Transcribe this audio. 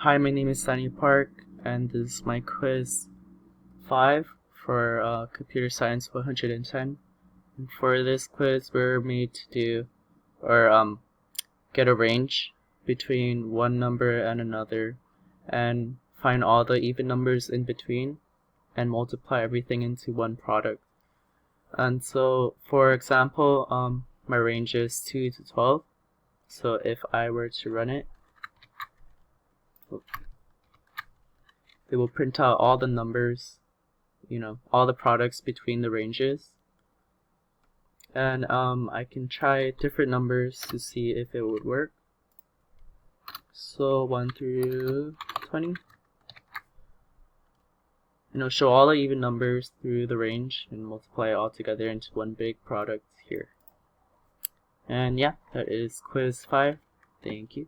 Hi, my name is Sunny Park, and this is my quiz 5 for Computer Science 110. And for this quiz, we're made to do or get a range between one number and another, and find all the even numbers in between, and multiply everything into one product. And so, for example, my range is 2 to 12. So if I were to run it, it will print out all the numbers, all the products between the ranges. And I can try different numbers to see if it would work. So 1 through 20. Show all the even numbers through the range and multiply it all together into one big product here. And yeah, that is quiz 5. Thank you.